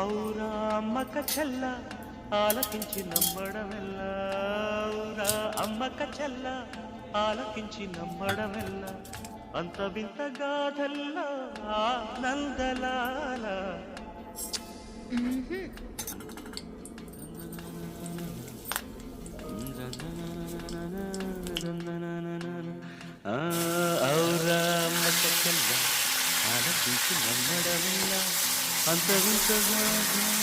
ఔరా అమ్మక చెల్ల ఆలకించి నమ్మడమెల్ల ఔరా అమ్మక చెల్ల ఆలకించి నమ్మడమెల్ల అంత వింత గాథల్లో ఆనందలాల ఔరా అమ్మక చెల్ల ఆలకించి నమ్మడమెల్ల అంత వింత గాథ